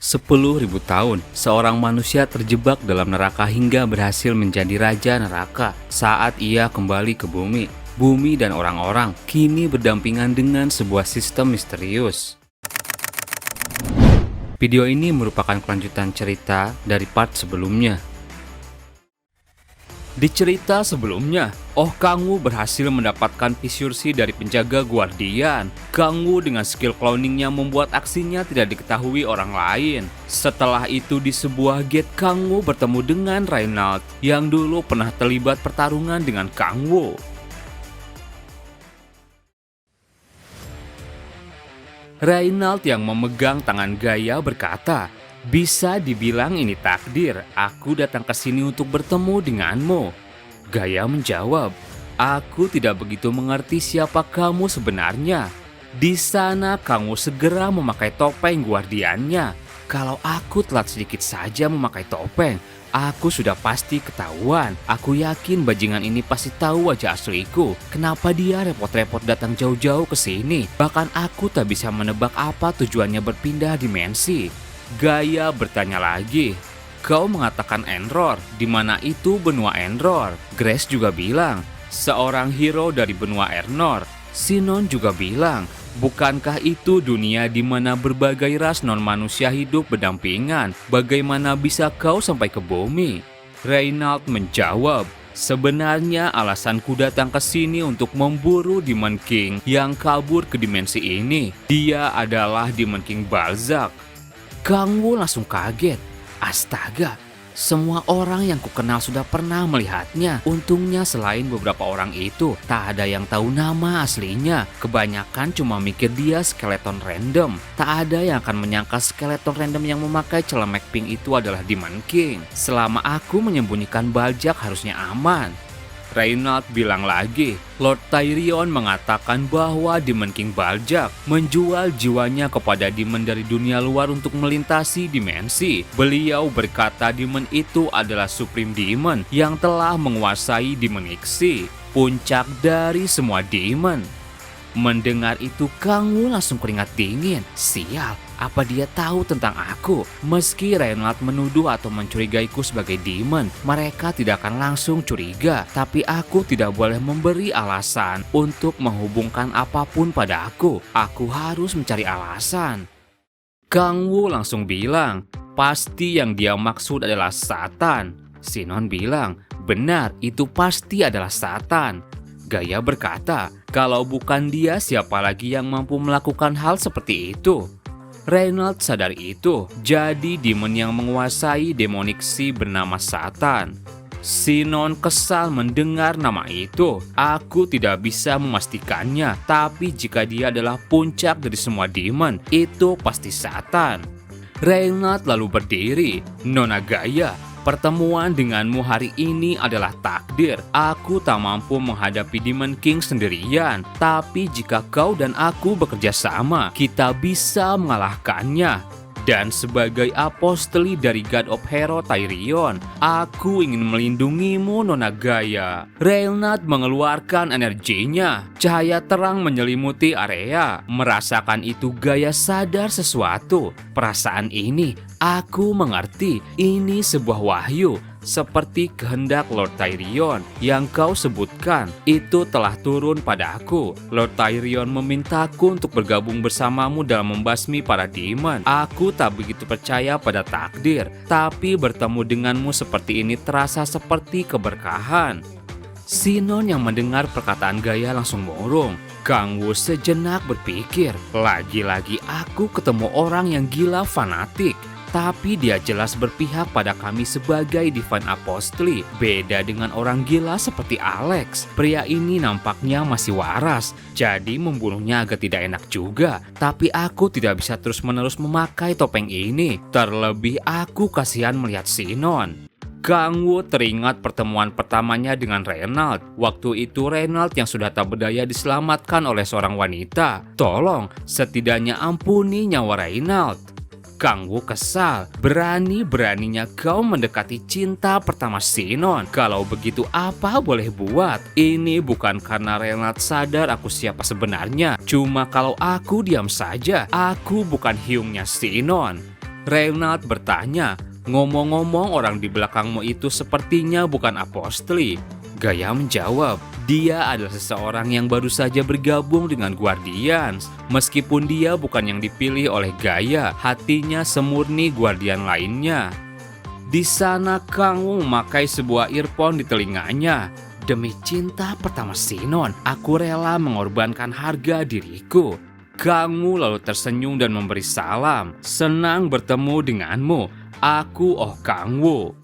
10.000 tahun, seorang manusia terjebak dalam neraka hingga berhasil menjadi raja neraka saat ia kembali ke bumi. Bumi dan orang-orang kini berdampingan dengan sebuah sistem misterius. Video ini merupakan kelanjutan cerita dari part sebelumnya. Di cerita sebelumnya, Kang Wu berhasil mendapatkan Pisursi dari penjaga Guardian. Kang Wu dengan skill cloningnya membuat aksinya tidak diketahui orang lain. Setelah itu di sebuah gate, Kang Wu bertemu dengan Reynald yang dulu pernah terlibat pertarungan dengan Kang Wu. Reynald yang memegang tangan Gaia berkata, "Bisa dibilang ini takdir, aku datang ke sini untuk bertemu denganmu." Gaia menjawab, "Aku tidak begitu mengerti siapa kamu sebenarnya." Di sana kamu segera memakai topeng guardiannya. Kalau aku telat sedikit saja memakai topeng, aku sudah pasti ketahuan. Aku yakin bajingan ini pasti tahu wajah asliku. Kenapa dia repot-repot datang jauh-jauh ke sini? Bahkan aku tak bisa menebak apa tujuannya berpindah dimensi. Gaia bertanya lagi, "Kau mengatakan Enror, di mana itu benua Enror?" Grace juga bilang, "Seorang hero dari benua Ernor." Sinon juga bilang, "Bukankah itu dunia di mana berbagai ras non-manusia hidup berdampingan? Bagaimana bisa kau sampai ke bumi?" Reynald menjawab, "Sebenarnya alasanku datang ke sini untuk memburu Demon King yang kabur ke dimensi ini. Dia adalah Demon King Balzac." Kang Wu langsung kaget. Astaga, semua orang yang kukenal sudah pernah melihatnya. Untungnya selain beberapa orang itu, tak ada yang tahu nama aslinya. Kebanyakan cuma mikir dia skeleton random. Tak ada yang akan menyangka skeleton random yang memakai celemek pink itu adalah Demon King. Selama aku menyembunyikan Balzac harusnya aman. Reynald bilang lagi, Lord Tyrion mengatakan bahwa Demon King Balzac menjual jiwanya kepada demon dari dunia luar untuk melintasi dimensi. Beliau berkata demon itu adalah Supreme Demon yang telah menguasai Demonixi, puncak dari semua demon. Mendengar itu Kang Wu langsung keringat dingin. Sial, apa dia tahu tentang aku? Meski Reynald menuduh atau mencurigaiku sebagai demon, mereka tidak akan langsung curiga. Tapi aku tidak boleh memberi alasan untuk menghubungkan apapun pada aku. Aku harus mencari alasan. Kang Wu langsung bilang, "Pasti yang dia maksud adalah Satan." Sinon bilang, "Benar, itu pasti adalah Satan." Gaia berkata, "Kalau bukan dia, siapa lagi yang mampu melakukan hal seperti itu?" Reynald sadar itu, jadi demon yang menguasai Demonixi bernama Satan. Sinon kesal mendengar nama itu. Aku tidak bisa memastikannya, tapi jika dia adalah puncak dari semua demon, itu pasti Satan. Reynald lalu berdiri, "Nona Gaia, pertemuan denganmu hari ini adalah takdir. Aku tak mampu menghadapi Demon King sendirian. Tapi jika kau dan aku bekerja sama, kita bisa mengalahkannya. Dan sebagai apostoli dari God of Hero Tyrion, aku ingin melindungimu, Nona Gaia." Reynald mengeluarkan energinya. Cahaya terang menyelimuti area. Merasakan itu Gaia sadar sesuatu. Perasaan ini, aku mengerti. Ini sebuah wahyu. Seperti kehendak Lord Tyrion yang kau sebutkan, itu telah turun pada aku. Lord Tyrion memintaku untuk bergabung bersamamu dalam membasmi para demon. Aku tak begitu percaya pada takdir, tapi bertemu denganmu seperti ini terasa seperti keberkahan. Sinon yang mendengar perkataan Gaia langsung murung. Kang Wu sejenak berpikir, lagi-lagi aku ketemu orang yang gila fanatik. Tapi dia jelas berpihak pada kami sebagai Divine Apostoli. Beda dengan orang gila seperti Alex. Pria ini nampaknya masih waras, jadi membunuhnya agak tidak enak juga. Tapi aku tidak bisa terus-menerus memakai topeng ini. Terlebih aku kasihan melihat Sinon. Kang Wu teringat pertemuan pertamanya dengan Reynald. Waktu itu Reynald yang sudah tak berdaya diselamatkan oleh seorang wanita. Tolong, setidaknya ampuni nyawa Reynald. Kang Wu kesal. Berani-beraninya kau mendekati cinta pertama Sinon. Kalau begitu apa boleh buat? Ini bukan karena Reynald sadar aku siapa sebenarnya. Cuma kalau aku diam saja, aku bukan hiungnya Sinon. Reynald bertanya, ngomong-ngomong orang di belakangmu itu sepertinya bukan Apostli. Gaia menjawab, dia adalah seseorang yang baru saja bergabung dengan Guardians. Meskipun dia bukan yang dipilih oleh Gaia, hatinya semurni Guardian lainnya. Di sana Kang Wu memakai sebuah earphone di telinganya. Demi cinta pertama Sinon, aku rela mengorbankan harga diriku. Kang Wu lalu tersenyum dan memberi salam. Senang bertemu denganmu. Aku Kang Wu.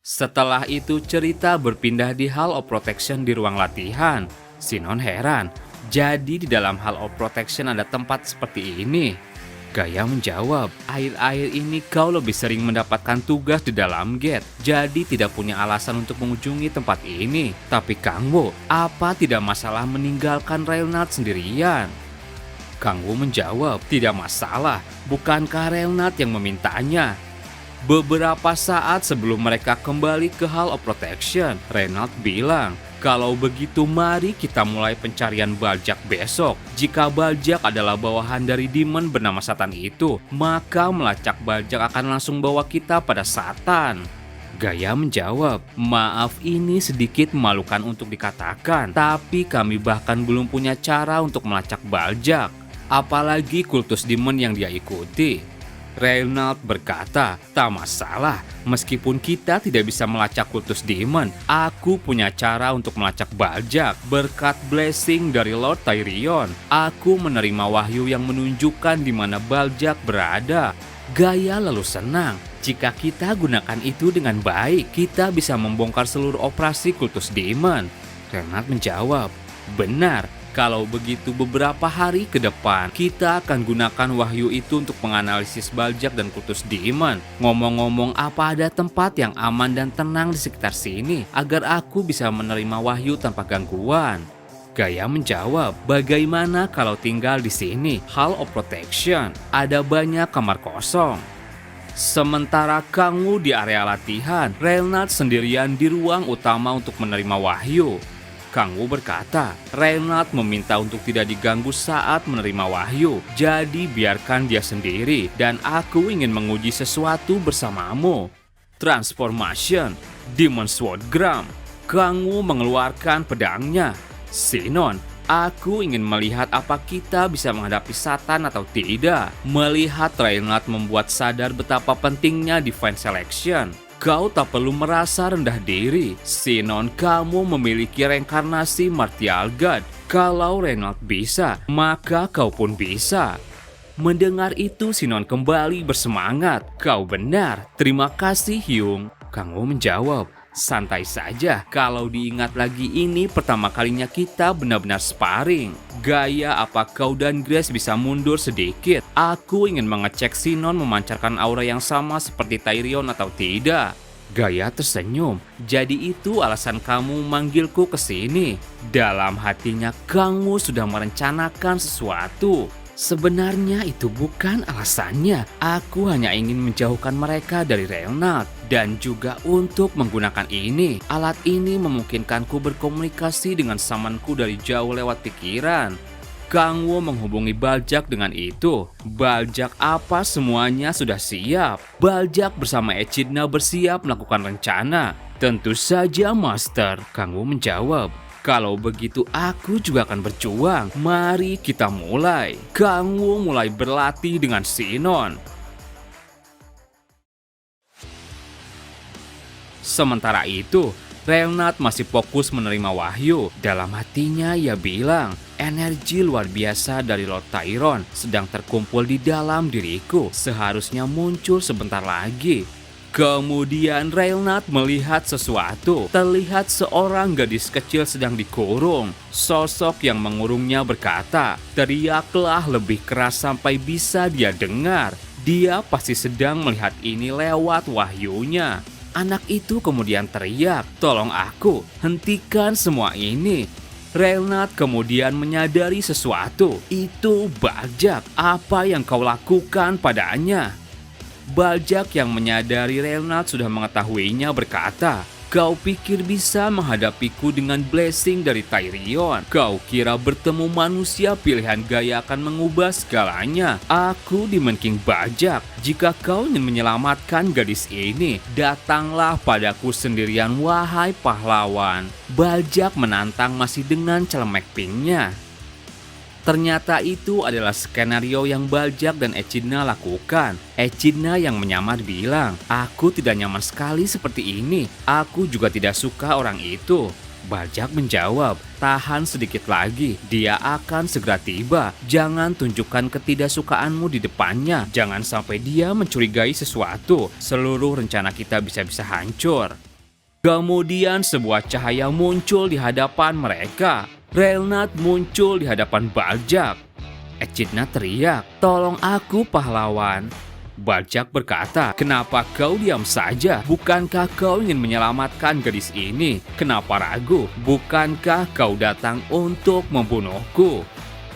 Setelah itu cerita berpindah di Hall of Protection di ruang latihan. Sinon heran. Jadi di dalam Hall of Protection ada tempat seperti ini? Gaia menjawab, akhir-akhir ini kau lebih sering mendapatkan tugas di dalam gate, jadi tidak punya alasan untuk mengunjungi tempat ini. Tapi Kang Wu, apa tidak masalah meninggalkan Reynald sendirian? Kang Wu menjawab, tidak masalah, bukankah Reynald yang memintanya? Beberapa saat sebelum mereka kembali ke Hall of Protection, Reynald bilang, kalau begitu mari kita mulai pencarian Baljak besok. Jika Baljak adalah bawahan dari demon bernama Satan itu, maka melacak Baljak akan langsung bawa kita pada Satan. Gaia menjawab, maaf ini sedikit memalukan untuk dikatakan, tapi kami bahkan belum punya cara untuk melacak Baljak. Apalagi kultus demon yang dia ikuti. Reynald berkata, tak masalah, meskipun kita tidak bisa melacak kultus demon, aku punya cara untuk melacak Baljak. Berkat blessing dari Lord Tyrion, aku menerima wahyu yang menunjukkan di mana Baljak berada. Gaia lalu senang, jika kita gunakan itu dengan baik, kita bisa membongkar seluruh operasi kultus demon. Reynald menjawab, benar. Kalau begitu beberapa hari ke depan, kita akan gunakan wahyu itu untuk menganalisis Baljak dan kultus demon. Ngomong-ngomong, apa ada tempat yang aman dan tenang di sekitar sini agar aku bisa menerima wahyu tanpa gangguan? Gaia menjawab, bagaimana kalau tinggal di sini? Hall of Protection, ada banyak kamar kosong. Sementara Kang Wu di area latihan, Reynald sendirian di ruang utama untuk menerima wahyu. Kang Wu berkata, Reynald meminta untuk tidak diganggu saat menerima wahyu, jadi biarkan dia sendiri dan aku ingin menguji sesuatu bersamamu. Transformation, Demon Sword Gram. Kang Wu mengeluarkan pedangnya. Sinon, aku ingin melihat apa kita bisa menghadapi Satan atau tidak. Melihat Reynald membuat sadar betapa pentingnya Divine Selection. Kau tak perlu merasa rendah diri. Sinon, kamu memiliki reinkarnasi Martial God. Kalau Reynald bisa, maka kau pun bisa. Mendengar itu, Sinon kembali bersemangat. Kau benar. Terima kasih, Hyung. Kang Wu menjawab, santai saja. Kalau diingat lagi, ini pertama kalinya kita benar-benar sparring. Gaia, apa kau dan Grace bisa mundur sedikit? Aku ingin mengecek Sinon memancarkan aura yang sama seperti Tyrion atau tidak. Gaia tersenyum. Jadi itu alasan kamu memanggilku ke sini. Dalam hatinya, kamu sudah merencanakan sesuatu. Sebenarnya itu bukan alasannya. Aku hanya ingin menjauhkan mereka dari Reynald. Dan juga untuk menggunakan ini. Alat ini memungkinkanku berkomunikasi dengan samanku dari jauh lewat pikiran. Kang Wu menghubungi Baljak dengan itu. Baljak apa semuanya sudah siap. Baljak bersama Echidna bersiap melakukan rencana. Tentu saja, Master. Kang Wu menjawab. Kalau begitu aku juga akan berjuang. Mari kita mulai. Kang Wu mulai berlatih dengan Sinon. Sementara itu, Reynald masih fokus menerima wahyu. Dalam hatinya ia bilang, energi luar biasa dari Lord Tyrion sedang terkumpul di dalam diriku. Seharusnya muncul sebentar lagi. Kemudian Reynald melihat sesuatu. Terlihat seorang gadis kecil sedang dikurung. Sosok yang mengurungnya berkata, teriaklah lebih keras sampai bisa dia dengar. Dia pasti sedang melihat ini lewat wahyunya. Anak itu kemudian teriak, tolong aku, hentikan semua ini. Reynald kemudian menyadari sesuatu. Itu Baljak, apa yang kau lakukan padanya? Baljak yang menyadari Reynald sudah mengetahuinya berkata, Kau pikir bisa menghadapiku dengan blessing dari Tyrion? Kau kira bertemu manusia pilihan gaya akan mengubah segalanya? Aku Demon King bajak. Jika kau ingin menyelamatkan gadis ini, datanglah padaku sendirian, wahai pahlawan. Bajak menantang masih dengan celemek pinknya. Ternyata itu adalah skenario yang Bajak dan Echidna lakukan. Echidna yang menyamar bilang, "Aku tidak nyaman sekali seperti ini. Aku juga tidak suka orang itu." Bajak menjawab, "Tahan sedikit lagi, dia akan segera tiba. Jangan tunjukkan ketidaksukaanmu di depannya. Jangan sampai dia mencurigai sesuatu. Seluruh rencana kita bisa-bisa hancur." Kemudian sebuah cahaya muncul di hadapan mereka. Relnat muncul di hadapan Bajak. Echidna teriak, "Tolong aku, pahlawan." Bajak berkata, "Kenapa kau diam saja? Bukankah kau ingin menyelamatkan gadis ini? Kenapa ragu? Bukankah kau datang untuk membunuhku?"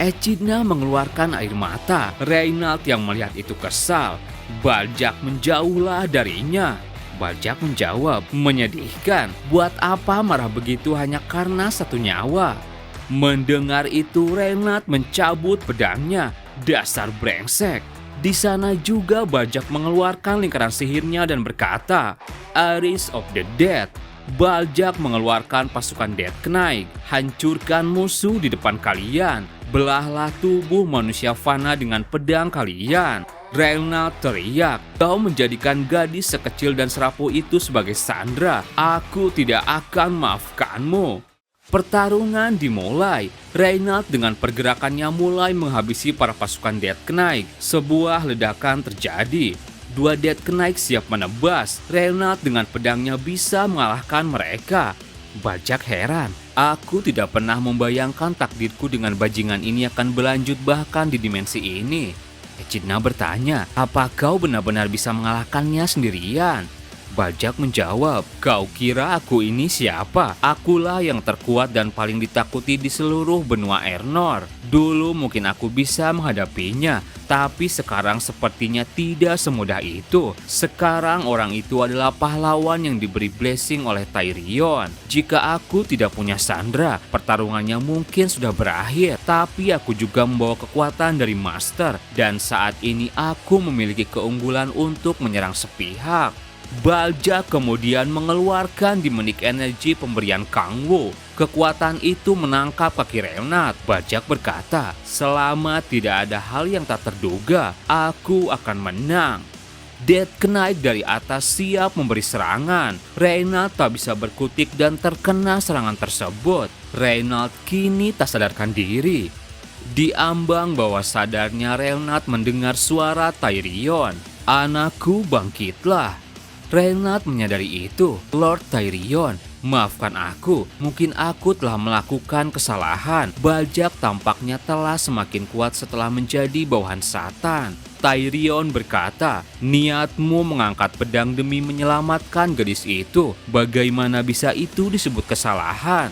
Echidna mengeluarkan air mata. Reynald yang melihat itu kesal. Bajak menjauhlah darinya. Bajak menjawab, "Menyedihkan. Buat apa marah begitu hanya karena satu nyawa?" Mendengar itu, Reynald mencabut pedangnya. Dasar brengsek. Di sana juga Bajak mengeluarkan lingkaran sihirnya dan berkata, "Aris of the Dead." Bajak mengeluarkan pasukan Death Knight. "Hancurkan musuh di depan kalian. Belahlah tubuh manusia fana dengan pedang kalian." Reynald teriak, "Kau menjadikan gadis sekecil dan serapuh itu sebagai sandera. Aku tidak akan maafkanmu." Pertarungan dimulai. Reynald dengan pergerakannya mulai menghabisi para pasukan Death Knight. Sebuah ledakan terjadi. Dua Death Knight siap menebas. Reynald dengan pedangnya bisa mengalahkan mereka. Bajak heran. "Aku tidak pernah membayangkan takdirku dengan bajingan ini akan berlanjut bahkan di dimensi ini." Echidna bertanya, "Apa kau benar-benar bisa mengalahkannya sendirian?" Bajak menjawab, "Kau kira aku ini siapa? Akulah yang terkuat dan paling ditakuti di seluruh benua Ernor. Dulu mungkin aku bisa menghadapinya, tapi sekarang sepertinya tidak semudah itu. Sekarang orang itu adalah pahlawan yang diberi blessing oleh Tyrion. Jika aku tidak punya sandera, pertarungannya mungkin sudah berakhir. Tapi aku juga membawa kekuatan dari Master, dan saat ini aku memiliki keunggulan untuk menyerang sepihak." Bajak kemudian mengeluarkan Demonic Energy pemberian Kangwu. Kekuatan itu menangkap kaki Reynald. Bajak berkata, "Selama tidak ada hal yang tak terduga, aku akan menang." Death Knight dari atas siap memberi serangan. Reynald tak bisa berkutik dan terkena serangan tersebut. Reynald kini tak sadarkan diri. Di ambang bawah sadarnya, Reynald mendengar suara Tyrion. "Anakku, bangkitlah." Reynald menyadari itu. "Lord Tyrion, maafkan aku. Mungkin aku telah melakukan kesalahan." Bajak tampaknya telah semakin kuat setelah menjadi bawahan Satan. Tyrion berkata, "Niatmu mengangkat pedang demi menyelamatkan gadis itu. Bagaimana bisa itu disebut kesalahan?"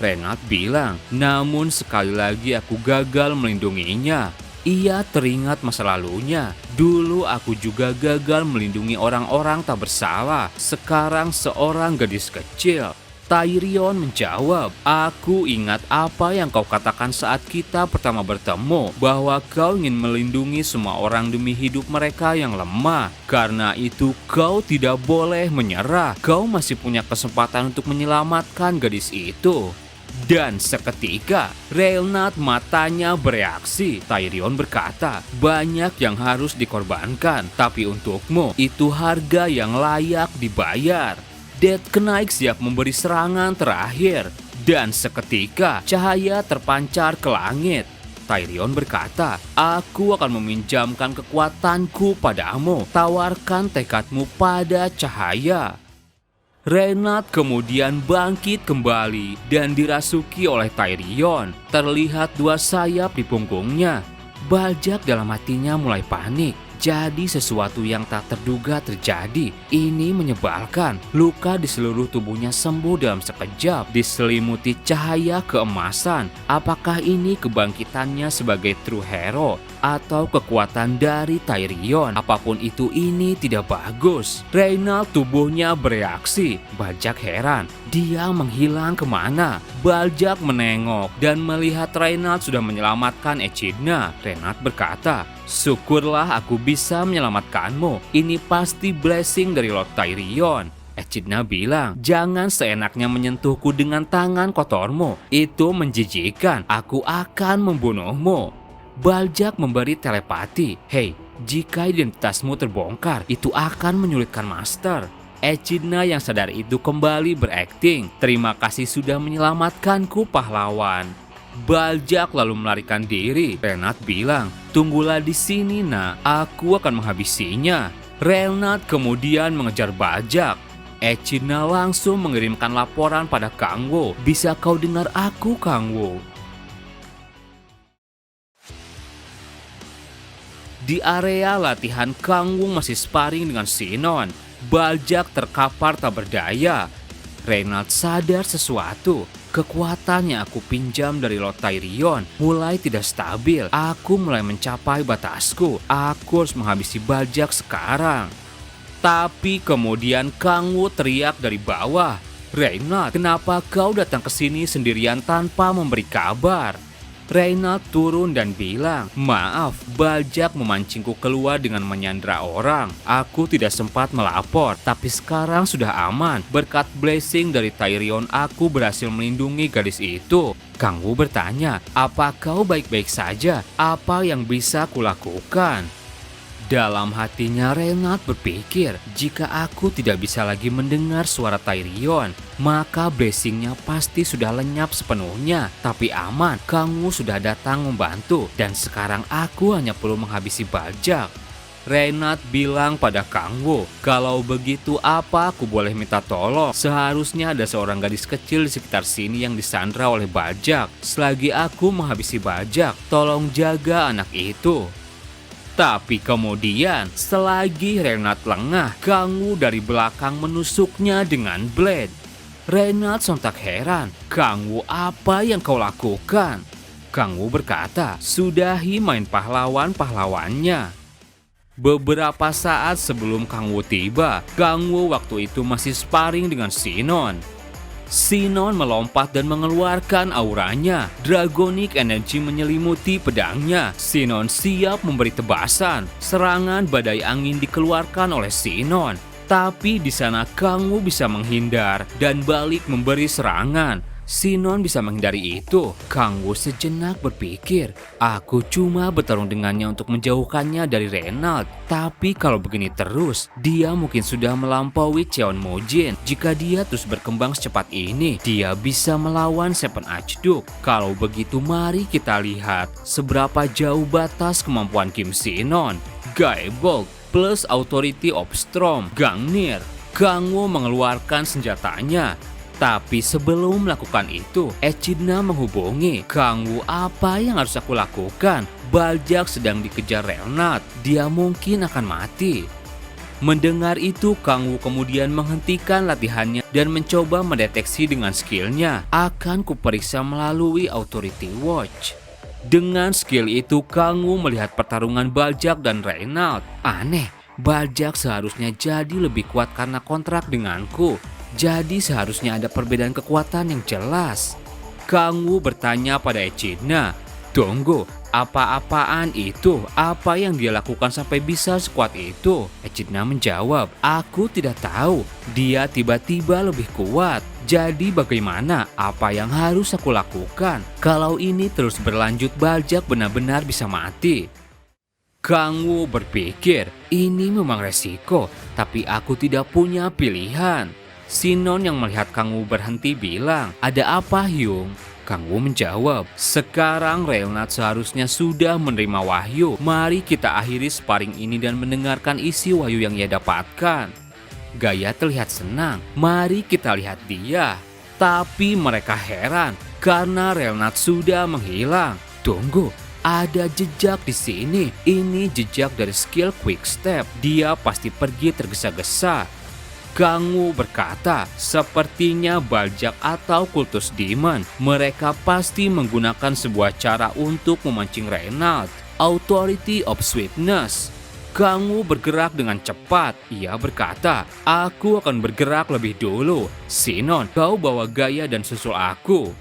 Reynald bilang, "Namun sekali lagi aku gagal melindunginya." Ia teringat masa lalunya. "Dulu aku juga gagal melindungi orang-orang tak bersalah. Sekarang seorang gadis kecil." Tyrion menjawab, "Aku ingat apa yang kau katakan saat kita pertama bertemu, bahwa kau ingin melindungi semua orang demi hidup mereka yang lemah. Karena itu kau tidak boleh menyerah. Kau masih punya kesempatan untuk menyelamatkan gadis itu." Dan seketika, Reynald matanya bereaksi. Tyrion berkata, "Banyak yang harus dikorbankan, tapi untukmu itu harga yang layak dibayar." Death Knight siap memberi serangan terakhir. Dan seketika, cahaya terpancar ke langit. Tyrion berkata, "Aku akan meminjamkan kekuatanku padamu. Tawarkan tekadmu pada cahaya." Reynald kemudian bangkit kembali dan dirasuki oleh Tyrion. Terlihat dua sayap di punggungnya. Bajak dalam hatinya mulai panik. Jadi sesuatu yang tak terduga terjadi. Ini menyebalkan. Luka di seluruh tubuhnya sembuh dalam sekejap, diselimuti cahaya keemasan. Apakah ini kebangkitannya sebagai true hero? atau kekuatan dari Tyrion. Apapun itu, ini tidak bagus. Reynald tubuhnya bereaksi. Bajak heran. Dia menghilang kemana? Bajak menengok dan melihat Reynald sudah menyelamatkan Echidna. Reynald berkata, "Syukurlah aku bisa menyelamatkanmu. Ini pasti blessing dari Lord Tyrion." Echidna bilang, "Jangan seenaknya menyentuhku dengan tangan kotormu. Itu menjijikkan. Aku akan membunuhmu." Bajak memberi telepati. "Hei, jika identitasmu terbongkar, itu akan menyulitkan Master." Echidna yang sadar itu kembali berakting. "Terima kasih sudah menyelamatkanku, pahlawan." Bajak lalu melarikan diri. Reynald bilang, "Tunggulah di sini, nak. Aku akan menghabisinya." Reynald kemudian mengejar bajak. Echidna langsung mengirimkan laporan pada Kang Wu. "Bisa kau dengar aku, Kang Wu?" Di area latihan, Kang Wu masih sparring dengan Sinon. Bajak terkapar tak berdaya. Reynald sadar sesuatu. Kekuatan yang aku pinjam dari Lord Tyrion mulai tidak stabil. Aku mulai mencapai batasku. Aku harus menghabisi bajak sekarang. Tapi kemudian Kang Wu teriak dari bawah, "Reynald, kenapa kau datang ke sini sendirian tanpa memberi kabar?" Reynald turun dan bilang, "Maaf, bajak memancingku keluar dengan menyandra orang. Aku tidak sempat melapor, tapi sekarang sudah aman. Berkat blessing dari Tyrion, aku berhasil melindungi gadis itu." Kang Wu bertanya, "Apa kau baik-baik saja? Apa yang bisa kulakukan?" Dalam hatinya Reynald berpikir, jika aku tidak bisa lagi mendengar suara Tyrion, maka blessingnya pasti sudah lenyap sepenuhnya. Tapi aman, Kang Wu sudah datang membantu dan sekarang aku hanya perlu menghabisi bajak. Reynald bilang pada Kang Wu, "Kalau begitu apa aku boleh minta tolong? Seharusnya ada seorang gadis kecil di sekitar sini yang disandra oleh bajak. Selagi aku menghabisi bajak, tolong jaga anak itu." Tapi kemudian, selagi Reynald lengah, Kang Wu dari belakang menusuknya dengan blade. Reynald sontak heran, "Kang Wu, apa yang kau lakukan?" Kang Wu berkata, "Sudahi main pahlawan-pahlawannya." Beberapa saat sebelum Kang Wu tiba, Kang Wu waktu itu masih sparring dengan Sinon. Sinon melompat dan mengeluarkan auranya. Dragonic energy menyelimuti pedangnya. Sinon siap memberi tebasan. Serangan badai angin dikeluarkan oleh Sinon. Tapi di sana Kang Wu bisa menghindar dan balik memberi serangan. Sinon bisa menghindari itu. Kang Wu sejenak berpikir, "Aku cuma bertarung dengannya untuk menjauhkannya dari Reynald. Tapi kalau begini terus, dia mungkin sudah melampaui Cheon Mojin. Jika dia terus berkembang secepat ini, dia bisa melawan Seven Archduke. Kalau begitu mari kita lihat seberapa jauh batas kemampuan Kim Sinon." Gaebok plus Authority of Storm, Gangnir. Kang Wu mengeluarkan senjatanya. Tapi sebelum melakukan itu, Echidna menghubungi. "Kang Wu, apa yang harus aku lakukan? Bajak sedang dikejar Reynald. Dia mungkin akan mati." Mendengar itu, Kang Wu kemudian menghentikan latihannya dan mencoba mendeteksi dengan skillnya. "Akan kuperiksa melalui Authority Watch." Dengan skill itu, Kang Wu melihat pertarungan bajak dan Reynald. Aneh, bajak seharusnya jadi lebih kuat karena kontrak denganku. Jadi seharusnya ada perbedaan kekuatan yang jelas. Kang Wu bertanya pada Echidna, "Tunggu, apa-apaan itu? Apa yang dia lakukan sampai bisa sekuat itu?" Echidna menjawab, "Aku tidak tahu. Dia tiba-tiba lebih kuat. Jadi bagaimana? Apa yang harus aku lakukan? Kalau ini terus berlanjut, bajak benar-benar bisa mati." Kang Wu berpikir, ini memang resiko, tapi aku tidak punya pilihan. Sinon yang melihat Kang Wu berhenti bilang, "Ada apa, Hyung?" Kang Wu menjawab, "Sekarang Reynald seharusnya sudah menerima wahyu. Mari kita akhiri sparring ini dan mendengarkan isi wahyu yang ia dapatkan." Gaya terlihat senang. "Mari kita lihat dia." Tapi mereka heran karena Reynald sudah menghilang. "Tunggu, ada jejak di sini. Ini jejak dari skill quick step. Dia pasti pergi tergesa-gesa." Kang Wu berkata, "Sepertinya bajak atau kultus demon. Mereka pasti menggunakan sebuah cara untuk memancing Reynald." Authority of Swiftness. Kang Wu bergerak dengan cepat. Ia berkata, aku akan bergerak lebih dulu. Sinon, kau bawa Gaia dan susul aku.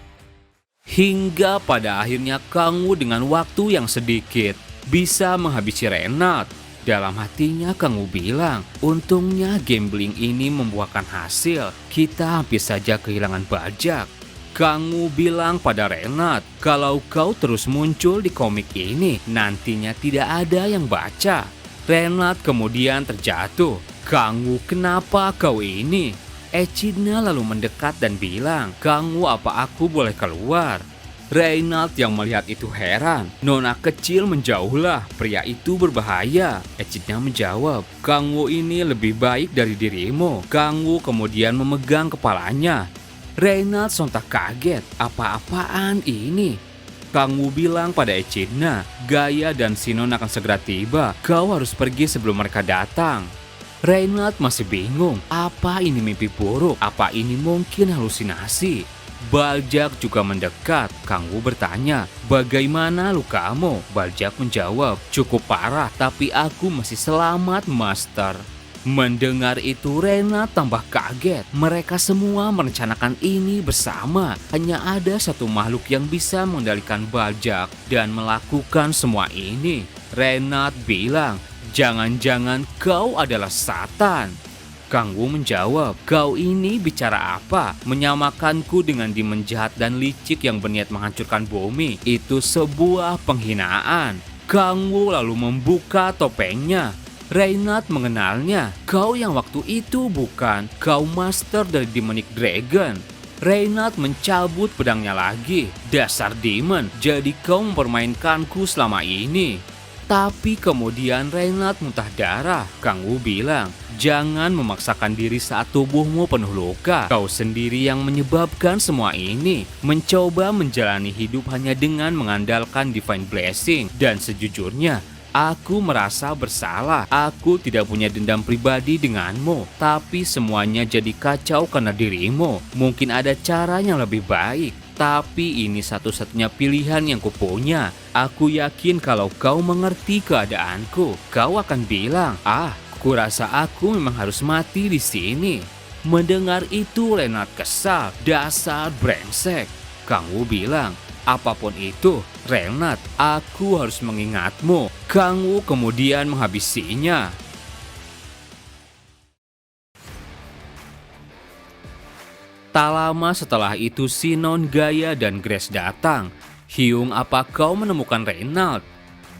Hingga pada akhirnya Kang Wu dengan waktu yang sedikit bisa menghabisi Reynard. Dalam hatinya Kang Wu bilang, untungnya gambling ini membuahkan hasil. Kita hampir saja kehilangan bajak. Kang Wu bilang pada Reynard, kalau kau terus muncul di komik ini, nantinya tidak ada yang baca. Reynard kemudian terjatuh. Kang Wu, kenapa kau ini? Echidna lalu mendekat dan bilang, Kang Wu, apa aku boleh keluar? Reynard yang melihat itu heran. Nona kecil menjauhlah, pria itu berbahaya. Echidna menjawab, Kang Wu ini lebih baik dari dirimu. Kang Wu kemudian memegang kepalanya. Reynard sontak kaget, apa-apaan ini? Kang Wu bilang pada Echidna, Gaia dan Sinon akan segera tiba. Kau harus pergi sebelum mereka datang. Reynard masih bingung, apa ini mimpi buruk? Apa ini mungkin halusinasi? Baljak juga mendekat. Kang Wu bertanya, bagaimana lukamu? Baljak menjawab, cukup parah, tapi aku masih selamat, Master. Mendengar itu Reynard tambah kaget. Mereka semua merencanakan ini bersama. Hanya ada satu makhluk yang bisa mengendalikan Baljak dan melakukan semua ini. Reynard bilang, jangan-jangan kau adalah Satan. Kang Wu menjawab, kau ini bicara apa? Menyamakanku dengan demon jahat dan licik yang berniat menghancurkan bumi. Itu sebuah penghinaan. Kang Wu lalu membuka topengnya. Reynard mengenalnya. Kau yang waktu itu bukan? Kau master dari Demonic Dragon. Reynard mencabut pedangnya lagi. Dasar demon, jadi kau mempermainkanku selama ini. Tapi kemudian Reynard muntah darah. Kang Wu bilang, jangan memaksakan diri saat tubuhmu penuh luka. Kau sendiri yang menyebabkan semua ini. Mencoba menjalani hidup hanya dengan mengandalkan Divine Blessing. Dan sejujurnya, aku merasa bersalah. Aku tidak punya dendam pribadi denganmu. Tapi semuanya jadi kacau karena dirimu. Mungkin ada cara yang lebih baik. Tapi ini satu-satunya pilihan yang kupunya. Aku yakin kalau kau mengerti keadaanku, kau akan bilang, kurasa aku memang harus mati di sini. Mendengar itu Reynard kesal, dasar brengsek. Kang Wu bilang, apapun itu, Reynard, aku harus mengingatmu. Kang Wu kemudian menghabisinya. Tak lama setelah itu Sinon, Gaia, dan Grace datang. Hyung, apa kau menemukan Reynard?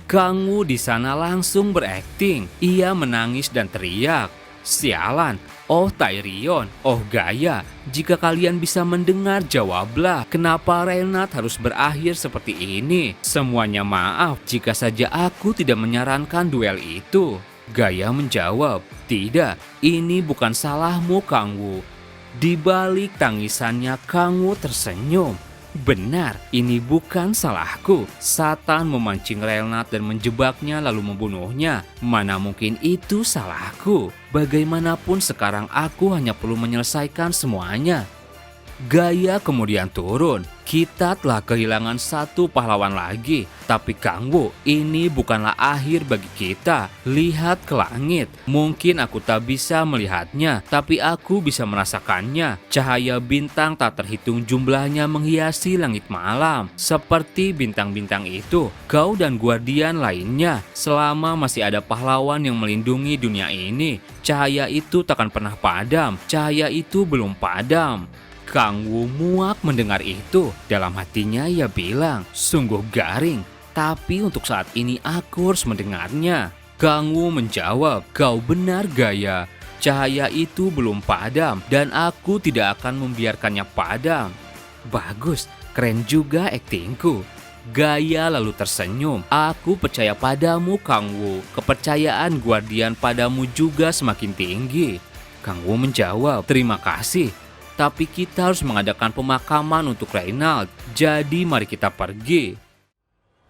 Kang Wu di sana langsung berakting. Ia menangis dan teriak, sialan, oh Tairion, oh Gaia, jika kalian bisa mendengar jawablah, kenapa Reynard harus berakhir seperti ini? Semuanya maaf jika saja aku tidak menyarankan duel itu. Gaia menjawab, tidak, ini bukan salahmu Kang Wu. Di balik tangisannya Kang Wu tersenyum. Benar, ini bukan salahku. Satan memancing Reynard dan menjebaknya lalu membunuhnya. Mana mungkin itu salahku? Bagaimanapun sekarang aku hanya perlu menyelesaikan semuanya. Gaia kemudian turun. Kita telah kehilangan satu pahlawan lagi. Tapi Kang Wu, ini bukanlah akhir bagi kita. Lihat ke langit. Mungkin aku tak bisa melihatnya, tapi aku bisa merasakannya. Cahaya bintang tak terhitung jumlahnya menghiasi langit malam. Seperti bintang-bintang itu, kau dan guardian lainnya. Selama masih ada pahlawan yang melindungi dunia ini, cahaya itu takkan pernah padam. Cahaya itu belum padam. Kang Wu muak mendengar itu. Dalam hatinya ia bilang, sungguh garing. Tapi untuk saat ini aku harus mendengarnya. Kang Wu menjawab, kau benar Gaia. Cahaya itu belum padam dan aku tidak akan membiarkannya padam. Bagus, keren juga aktingku. Gaia lalu tersenyum. Aku percaya padamu Kang Wu. Kepercayaan guardian padamu juga semakin tinggi. Kang Wu menjawab, terima kasih. Tapi kita harus mengadakan pemakaman untuk Reynard. Jadi mari kita pergi.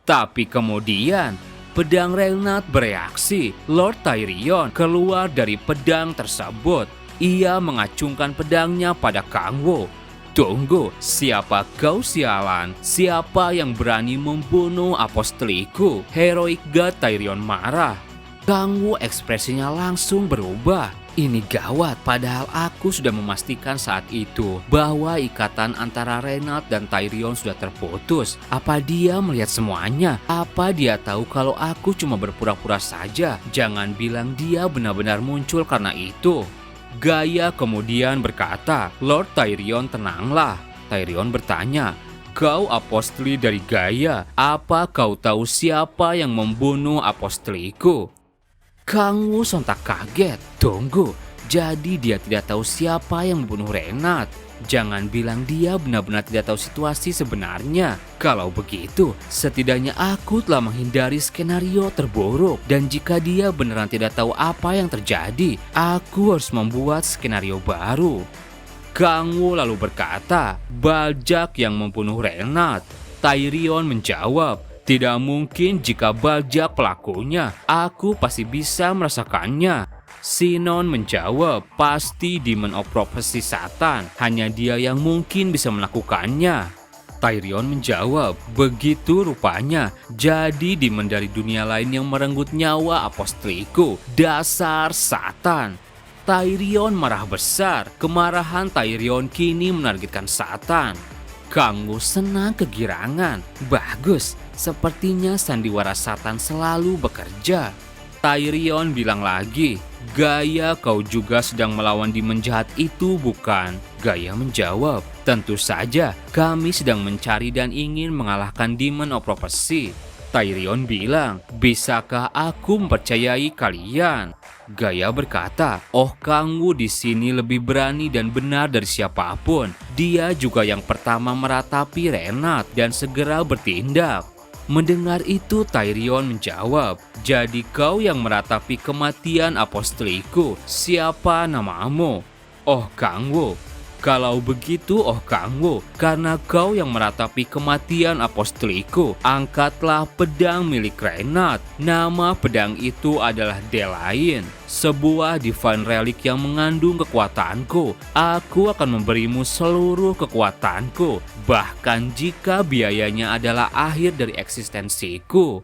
Tapi kemudian pedang Reynard bereaksi. Lord Tairion keluar dari pedang tersebut. Ia mengacungkan pedangnya pada Kang Wu. Tunggu, siapa kau sialan? Siapa yang berani membunuh apostoliku? Heroic God Tyrion marah. Kang Wu ekspresinya langsung berubah. Ini gawat, padahal aku sudah memastikan saat itu bahwa ikatan antara Reynald dan Tyrion sudah terputus. Apa dia melihat semuanya? Apa dia tahu kalau aku cuma berpura-pura saja? Jangan bilang dia benar-benar muncul karena itu. Gaia kemudian berkata, Lord Tyrion, tenanglah. Tyrion bertanya, kau apostoli dari Gaia, apa kau tahu siapa yang membunuh apostoliku? Kang Wu sontak kaget. Tunggu, jadi dia tidak tahu siapa yang membunuh Reynald. Jangan bilang dia benar-benar tidak tahu situasi sebenarnya. Kalau begitu, setidaknya aku telah menghindari skenario terburuk. Dan jika dia beneran tidak tahu apa yang terjadi, aku harus membuat skenario baru. Kang Wu lalu berkata, Baljak yang membunuh Reynald. Tyrion menjawab, tidak mungkin jika Baljak pelakunya. Aku pasti bisa merasakannya. Sinon menjawab, pasti Demon of Prophecy Satan. Hanya dia yang mungkin bisa melakukannya. Tyrion menjawab, begitu rupanya. Jadi demon dari dunia lain yang merenggut nyawa apostoliku. Dasar Satan. Tyrion marah besar. Kemarahan Tyrion kini menargetkan Satan. Kang Wu senang kegirangan. Bagus, sepertinya sandiwara Satan selalu bekerja. Tyrion bilang lagi, Gaia, kau juga sedang melawan demon jahat itu bukan? Gaia menjawab, tentu saja kami sedang mencari dan ingin mengalahkan Demon of Prophecy. Tyrion bilang, bisakah aku mempercayai kalian? Gaia berkata, oh Kang Wu di sini lebih berani dan benar dari siapapun. Dia juga yang pertama meratapi Reynald dan segera bertindak. Mendengar itu Tyrion menjawab, jadi kau yang meratapi kematian apostoliku, siapa namamu? Oh Kang Wu. Kalau begitu oh Kang Wu, karena kau yang meratapi kematian apostoliku, angkatlah pedang milik Reynald. Nama pedang itu adalah Delain, sebuah divine relic yang mengandung kekuatanku. Aku akan memberimu seluruh kekuatanku, bahkan jika biayanya adalah akhir dari eksistensiku.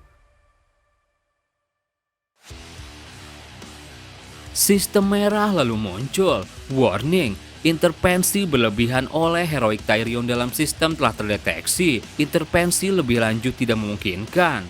Sistem merah lalu muncul. Warning. Intervensi berlebihan oleh Heroic Tyrion dalam sistem telah terdeteksi. Intervensi lebih lanjut tidak memungkinkan.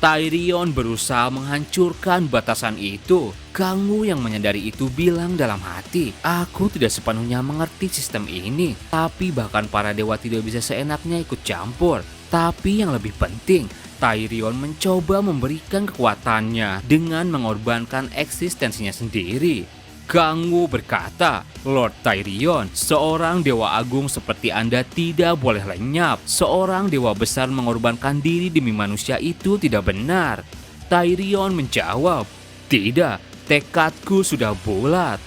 Tyrion berusaha menghancurkan batasan itu. Kang Wu yang menyadari itu bilang dalam hati, aku tidak sepenuhnya mengerti sistem ini. Tapi bahkan para dewa tidak bisa seenaknya ikut campur. Tapi yang lebih penting, Tyrion mencoba memberikan kekuatannya dengan mengorbankan eksistensinya sendiri. Kang Wu berkata, Lord Tyrion, seorang dewa agung seperti Anda tidak boleh lenyap. Seorang dewa besar mengorbankan diri demi manusia itu tidak benar. Tyrion menjawab, tidak, tekadku sudah bulat.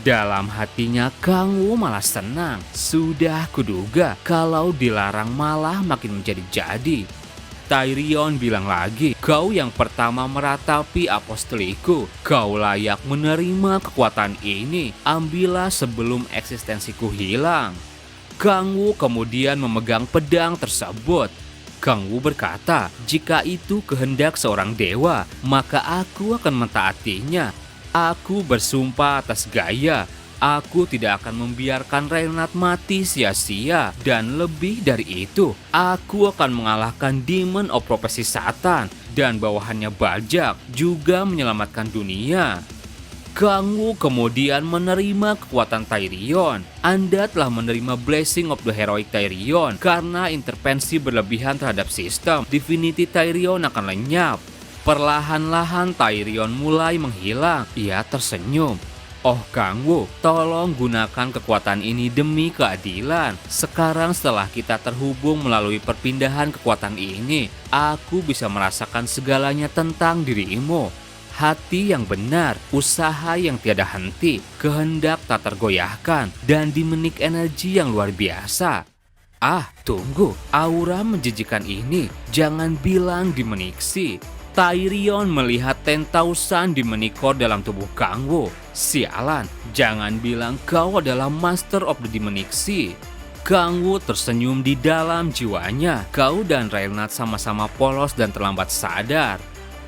Dalam hatinya Kang Wu malah senang. Sudah kuduga kalau dilarang malah makin menjadi-jadi. Tyrion bilang lagi, kau yang pertama meratapi apostoliku, kau layak menerima kekuatan ini, ambillah sebelum eksistensiku hilang. Kang Wu kemudian memegang pedang tersebut. Kang Wu berkata, jika itu kehendak seorang dewa, maka aku akan mentaatinya. Aku bersumpah atas Gaia. Aku tidak akan membiarkan Reynald mati sia-sia. Dan lebih dari itu, aku akan mengalahkan Demon of Prophecy Satan. Dan bawahannya Baljak juga menyelamatkan dunia. Kang Wu kemudian menerima kekuatan Tyrion. Anda telah menerima Blessing of the Heroic Tyrion. Karena intervensi berlebihan terhadap sistem, Divinity Tyrion akan lenyap. Perlahan-lahan Tyrion mulai menghilang. Ia tersenyum. Oh Kang Wu, tolong gunakan kekuatan ini demi keadilan. Sekarang setelah kita terhubung melalui perpindahan kekuatan ini, aku bisa merasakan segalanya tentang dirimu. Hati yang benar, usaha yang tiada henti, kehendak tak tergoyahkan, dan dimenik energi yang luar biasa. Ah, tunggu, aura menjijikan ini, jangan bilang dimeniksi. Tyrion melihat 10,000 demonic core dalam tubuh Kang Wu. Sialan, jangan bilang kau adalah Master of the Demonic Sea. Kang Wu tersenyum di dalam jiwanya. Kau dan Reynard sama-sama polos dan terlambat sadar.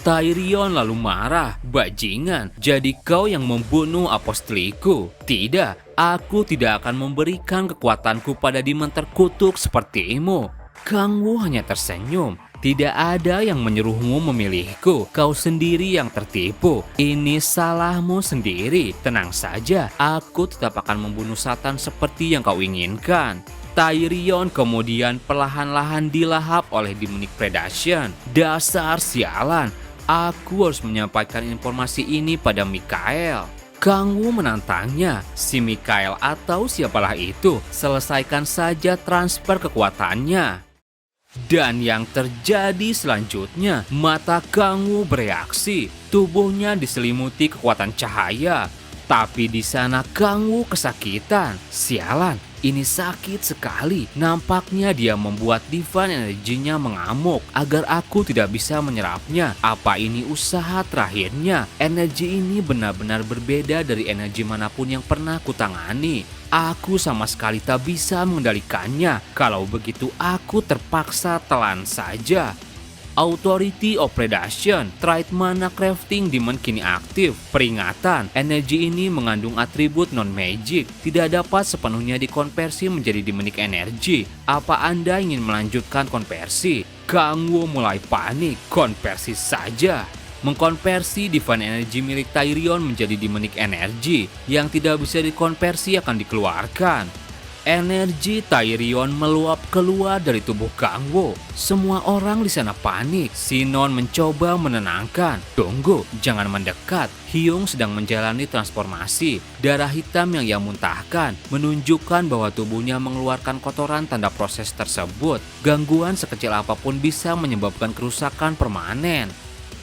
Tyrion lalu marah. Bajingan, jadi kau yang membunuh apostoliku? Tidak, aku tidak akan memberikan kekuatanku pada demon terkutuk sepertimu. Kang Wu hanya tersenyum. Tidak ada yang menyuruhmu memilihku. Kau sendiri yang tertipu. Ini salahmu sendiri. Tenang saja, aku tetap akan membunuh Satan seperti yang kau inginkan. Tyrion kemudian perlahan-lahan dilahap oleh demonic predation. Dasar sialan. Aku harus menyampaikan informasi ini pada Mikael. Kang Wu menantangnya. Si Mikael atau siapalah itu, selesaikan saja transfer kekuatannya. Dan yang terjadi selanjutnya, mata Kang Wu bereaksi. Tubuhnya diselimuti kekuatan cahaya. Tapi di sana Kang Wu kesakitan. Sialan, ini sakit sekali. Nampaknya dia membuat divine energinya mengamuk agar aku tidak bisa menyerapnya. Apa ini usaha terakhirnya? Energi ini benar-benar berbeda dari energi manapun yang pernah kutangani. Aku sama sekali tak bisa mengendalikannya. Kalau begitu aku terpaksa telan saja. Authority of Predation, Trait Mana Crafting Demon kini aktif. Peringatan, energi ini mengandung atribut non-magic, tidak dapat sepenuhnya dikonversi menjadi demonic energy. Apa Anda ingin melanjutkan konversi? Kang Wu mulai panik. Konversi saja. Mengkonversi divine energy milik Tyrion menjadi demonic energy yang tidak bisa dikonversi akan dikeluarkan. Energi Tyrion meluap keluar dari tubuh Kang Wu. Semua orang di sana panik. Sinon mencoba menenangkan. Tunggu, jangan mendekat. Hyung sedang menjalani transformasi. Darah hitam yang ia muntahkan menunjukkan bahwa tubuhnya mengeluarkan kotoran tanda proses tersebut. Gangguan sekecil apapun bisa menyebabkan kerusakan permanen.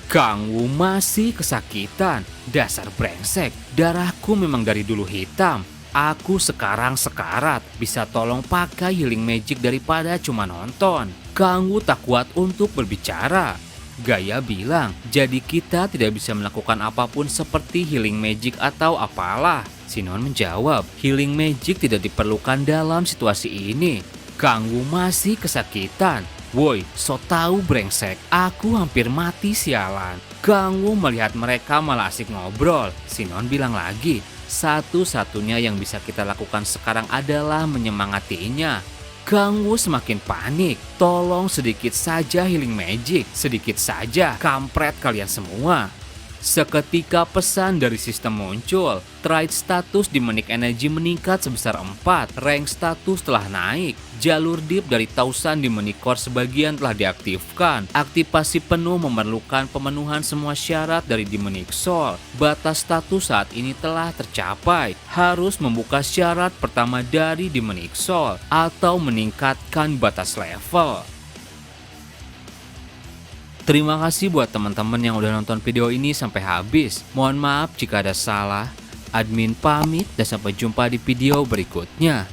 Kang Wu masih kesakitan. Dasar brengsek, darahku memang dari dulu hitam. Aku sekarang sekarat. Bisa tolong pakai healing magic daripada cuma nonton. Kang Wu tak kuat untuk berbicara. Gaia bilang, jadi kita tidak bisa melakukan apapun seperti healing magic atau apalah. Sinon menjawab, healing magic tidak diperlukan dalam situasi ini. Kang Wu masih kesakitan. Woi, so tau brengsek, aku hampir mati sialan. Kang Wu melihat mereka malah asik ngobrol. Sinon bilang lagi, satu-satunya yang bisa kita lakukan sekarang adalah menyemangatinya. Kang Wu semakin panik. Tolong sedikit saja healing magic, sedikit saja, kampret kalian semua. Seketika pesan dari sistem muncul. Trait status demonic energy meningkat sebesar 4. Rank status telah naik. Jalur deep dari Tausan Demonic Core sebagian telah diaktifkan. Aktivasi penuh memerlukan pemenuhan semua syarat dari Demonic Soul. Batas status saat ini telah tercapai. Harus membuka syarat pertama dari Demonic Soul atau meningkatkan batas level. Terima kasih buat teman-teman yang udah nonton video ini sampai habis. Mohon maaf jika ada salah. Admin pamit dan sampai jumpa di video berikutnya.